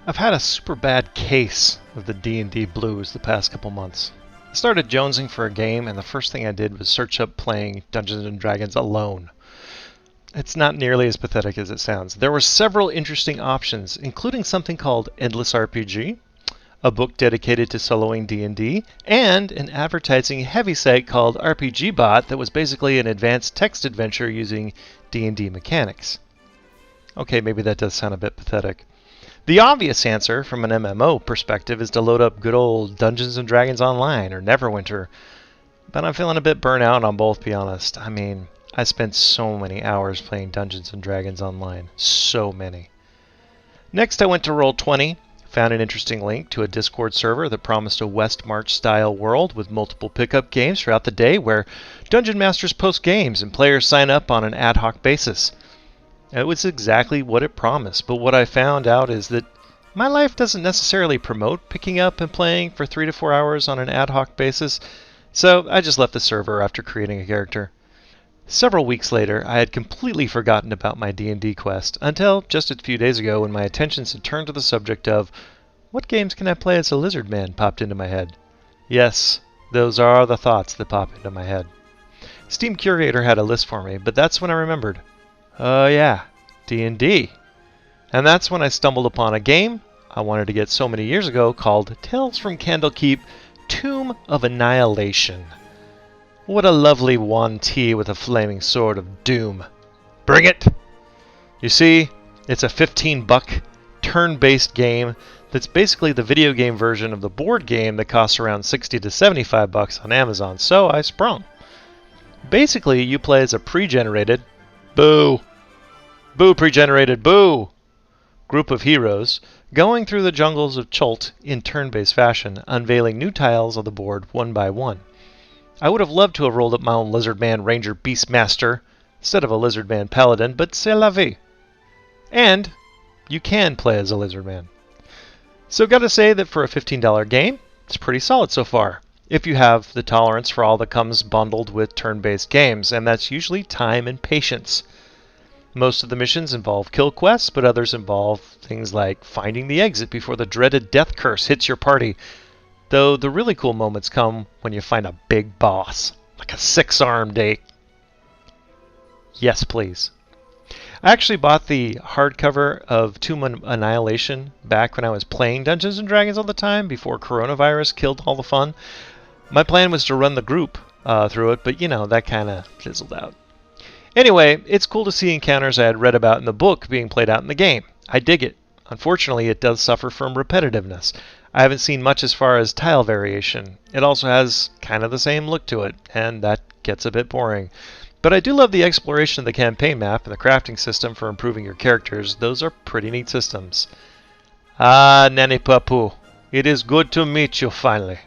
I've had a super bad case of the D&D blues the past couple months. I started jonesing for a game, and the first thing I did was search up playing Dungeons & Dragons alone. It's not nearly as pathetic as it sounds. There were several interesting options, including something called Endless RPG, a book dedicated to soloing D&D, and an advertising-heavy site called RPG Bot that was basically an advanced text adventure using D&D mechanics. Okay, maybe that does sound a bit pathetic. The obvious answer from an MMO perspective is to load up good old Dungeons & Dragons Online or Neverwinter, but I'm feeling a bit burnt out on both, to be honest. I mean, I spent so many hours playing Dungeons & Dragons Online. So many. Next, I went to Roll20, found an interesting link to a Discord server that promised a West March-style world with multiple pickup games throughout the day where Dungeon Masters post games and players sign up on an ad hoc basis. It was exactly what it promised, but what I found out is that my life doesn't necessarily promote picking up and playing for 3 to 4 hours on an ad hoc basis, so I just left the server after creating a character. Several weeks later, I had completely forgotten about my D&D quest, until just a few days ago when my attentions had turned to the subject of, what games can I play as a lizard man, popped into my head. Yes, those are the thoughts that pop into my head. Steam Curator had a list for me, but that's when I remembered. Oh yeah, D&D. And that's when I stumbled upon a game I wanted to get so many years ago called Tales from Candlekeep, Tomb of Annihilation. What a lovely Yuan-ti with a flaming sword of doom. Bring it! You see, it's a $15 turn-based game that's basically the video game version of the board game that costs around $60 to $75 on Amazon, so I sprung. Basically, you play as a pre-generated pre-generated, group of heroes going through the jungles of Chult in turn-based fashion, unveiling new tiles of the board one by one. I would have loved to have rolled up my own Lizardman Ranger Beastmaster instead of a Lizardman Paladin, but c'est la vie. And you can play as a Lizardman. So gotta say that for a $15 game, it's pretty solid so far, if you have the tolerance for all that comes bundled with turn-based games, and that's usually time and patience. Most of the missions involve kill quests, but others involve things like finding the exit before the dreaded death curse hits your party. Though the really cool moments come when you find a big boss, like a 6-armed ape. Yes, please. I actually bought the hardcover of Tomb of Annihilation back when I was playing Dungeons & Dragons all the time, before coronavirus killed all the fun. My plan was to run the group through it, but that kind of fizzled out. Anyway, it's cool to see encounters I had read about in the book being played out in the game. I dig it. Unfortunately, it does suffer from repetitiveness. I haven't seen much as far as tile variation. It also has kind of the same look to it, and that gets a bit boring. But I do love the exploration of the campaign map and the crafting system for improving your characters. Those are pretty neat systems. Ah, Nanny Papu, it is good to meet you finally.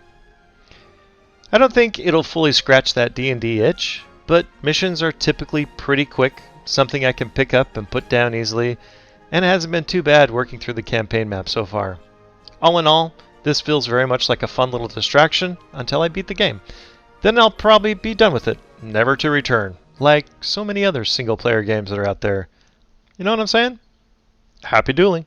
I don't think it'll fully scratch that D&D itch, but missions are typically pretty quick, something I can pick up and put down easily, and it hasn't been too bad working through the campaign map so far. All in all, this feels very much like a fun little distraction until I beat the game. Then I'll probably be done with it, never to return, like so many other single-player games that are out there. You know what I'm saying? Happy dueling!